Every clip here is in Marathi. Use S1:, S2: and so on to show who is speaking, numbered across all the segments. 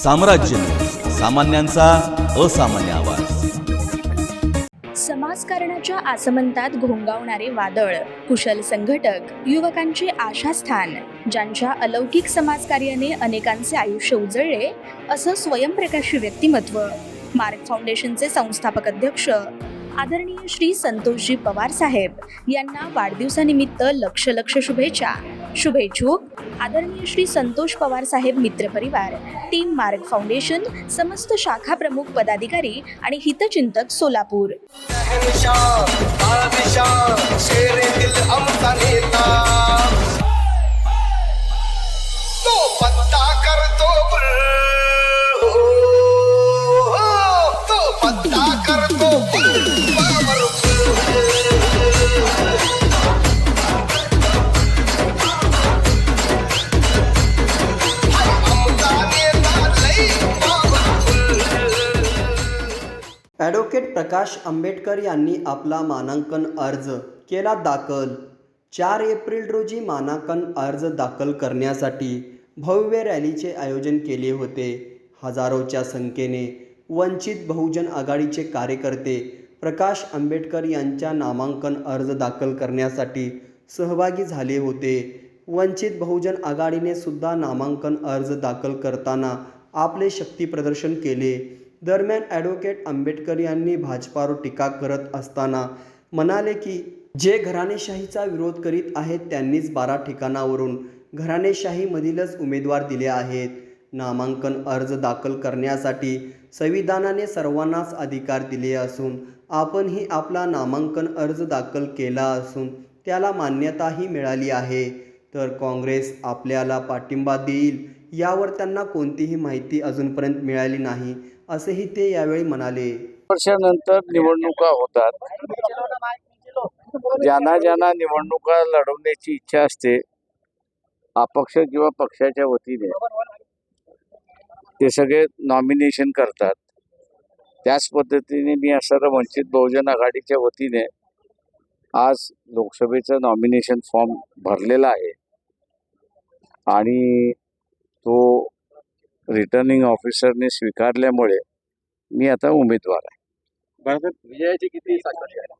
S1: साम्राज्य न्यूज, सामान्यांचा असामान्य आवाज.
S2: समाजकारणाच्या आसमंतात घोंगावणारे वादळ, कुशल संघटक, युवकांचे आशास्थान, ज्यांच्या अलौकिक समाजकार्याने अनेकांचे आयुष्य उजळले, असं स्वयंप्रकाशी व्यक्तिमत्व, मार्ग फाउंडेशनचे संस्थापक अध्यक्ष आदरणीय श्री संतोषजी पवार साहेब यांना वाढदिवसानिमित्त लक्ष शुभेच्छा. शुभेच्छुक आदरणीय श्री संतोष पवार साहेब मित्रपरिवार, टीम मार्ग फाउंडेशन, समस्त शाखा प्रमुख पदाधिकारी आणि हितचिंतक सोलापूर.
S3: ॲडव्होकेट प्रकाश आंबेडकर यांनी आपला मानांकन अर्ज केला दाखल. 4 एप्रिल रोजी मानांकन अर्ज दाखल करण्यासाठी भव्य रॅलीचे आयोजन केले होते. हजारोच्या संख्येने वंचित बहुजन आघाडीचे कार्यकर्ते प्रकाश आंबेडकर यांच्या नामांकन अर्ज दाखल करण्यासाठी सहभागी झाले होते. वंचित बहुजन आघाडीने सुद्धा नामांकन अर्ज दाखल करताना आपले शक्ती प्रदर्शन केले. दरम्यान ॲडव्होकेट आंबेडकर यांनी भाजपावर टीका करत असताना म्हणाले की जे घराणेशाहीचा विरोध करीत आहेत त्यांनीच 12 ठिकाणावरून घराणेशाहीमधीलच उमेदवार दिले आहेत. नामांकन अर्ज दाखल करण्यासाठी संविधानाने सर्वांनाच अधिकार दिले असून आपणही आपला नामांकन अर्ज दाखल केला असून त्याला मान्यताही मिळाली आहे. तर काँग्रेस आपल्याला पाठिंबा देईल यावर त्यांना कोणतीही माहिती अजूनपर्यंत मिळाली नाही, असेही ते यावेळी म्हणाले.
S4: वर्षानंतर निवडणुका होतात. ज्यांना निवडणुका लढवण्याची इच्छा असते अपक्ष किंवा पक्षाच्या वतीने, ते सगळे नॉमिनेशन करतात. त्याच पद्धतीने मी असणारा वंचित बहुजन आघाडीच्या वतीने आज लोकसभेचं नॉमिनेशन फॉर्म भरलेला आहे आणि तो रिटर्निंग ऑफिसरने स्वीकारल्यामुळे मी आता उमेदवार आहे.
S5: विजयाची किती साक्षी आहे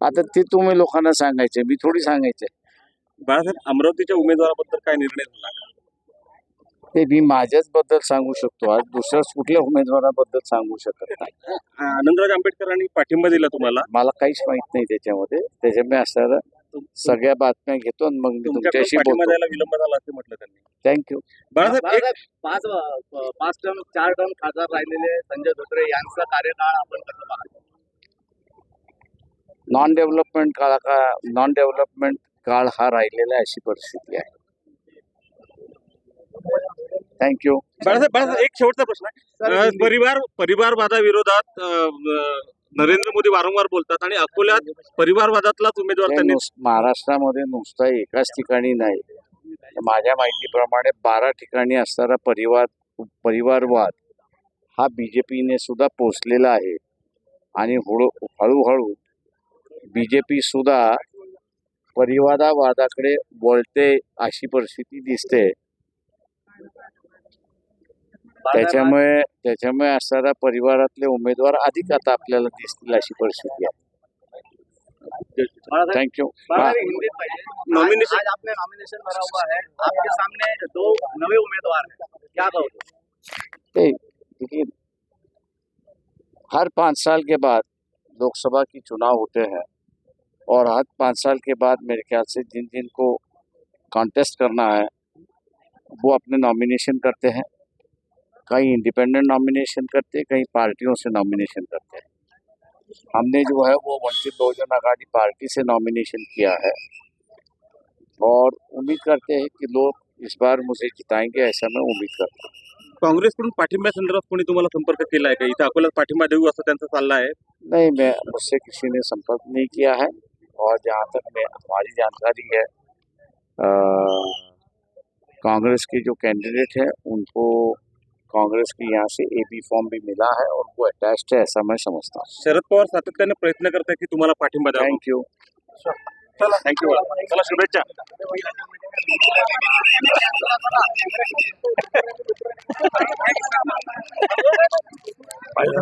S4: आता ते तुम्ही लोकांना सांगायचे, मी थोडी सांगायचे.
S5: बाळासाहेब, अमरावतीच्या उमेदवाराबद्दल काय निर्णय झाला?
S4: ते मी माझ्याच बद्दल सांगू शकतो, आज दुसऱ्याच कुठल्या उमेदवाराबद्दल सांगू शकत नाही.
S5: आनंदराज आंबेडकरांनी पाठिंबा दिला तुम्हाला?
S4: मला काहीच माहित नाही त्याच्यामुळे असणारा सगळ्या बातम्या घेतो आणि मग मी तुमच्याशी
S5: पाठिंबा
S4: बोलतो.
S5: द्यायला विलंब झाला असं म्हटलं त्यांनी.
S4: थँक्यू.
S5: बाळासाहेब,
S6: पाच टर्म 4 टर्म खासदार राहिलेले संजय धोत्रे यांचा कार्यकाळ आपण कसं पाहतो?
S4: नॉन डेव्हलपमेंट काळ हा राहिलेला आहे, अशी परिस्थिती आहे. थँक्यू.
S5: बाळासाहेब, एक शेवटचा प्रश्न आहे. परिवारवादाविरोधात नरेंद्र मोदी वारंवार बोलतात आणि अकोल्यात परिवारवादातलाच उमेदवार त्यांनी.
S4: महाराष्ट्रामध्ये नुसता एकाच ठिकाणी नाही, माझ्या माहितीप्रमाणे 12 ठिकाणी असणारा परिवारवाद हा बीजेपीने सुद्धा पोचलेला आहे आणि हळूहळू बीजेपी सुद्धा परिवारवादाकडे वळते अशी परिस्थिती दिसते. त्याच्यामुळे असणारा परिवारातले उमेदवार अधिक आता आपल्याला दिसतील अशी परिस्थिती आहे. थँक्यू.
S6: नॉमिनेशन आज आपने नॉमिनेशन भरा हुआ है, आपके सामने 2 नए उम्मीदवार हैं, क्या कहोगे?
S4: देखिए, हर 5 साल के बाद लोकसभा की चुनाव होते हैं और हर 5 साल के बाद मेरे ख्याल से जिन को कॉन्टेस्ट करना है वो अपने नॉमिनेशन करते हैं. कहीं इंडिपेंडेंट नॉमिनेशन करते हैं, कहीं पार्टियों से नॉमिनेशन करते हैं. हमने जो है वो वंचित बहुजन आघाड़ी पार्टी से नॉमिनेशन किया है और उम्मीद करते हैं कि लोग इस बार मुझे जिताएंगे, ऐसा मैं उम्मीद करता हूँ.
S5: काँग्रेसकडून पाठिंब्यासंदर्भात कोणी तुम्हाला संपर्क केला आहे का? इथं अकोल्यात पाठिंबा देऊ असं त्यांचा चालला आहे?
S4: नहीं, मुझसे किसी ने संपर्क नहीं किया है और जहाँ तक हमारी जानकारी है कांग्रेस के जो कैंडिडेट हैं उनको कांग्रेस के यहाँ से AB फॉर्म भी मिला है और वो अटैच्ड है, ऐसा मैं समझता हूँ.
S5: शरद पवार सातत्याने प्रयत्न करतात की तुम्हाला पाठिंबा द्यावा.
S4: थँक्यू.
S5: चला, थँक्यू. चला, शुभेच्छा.
S6: पाहिजे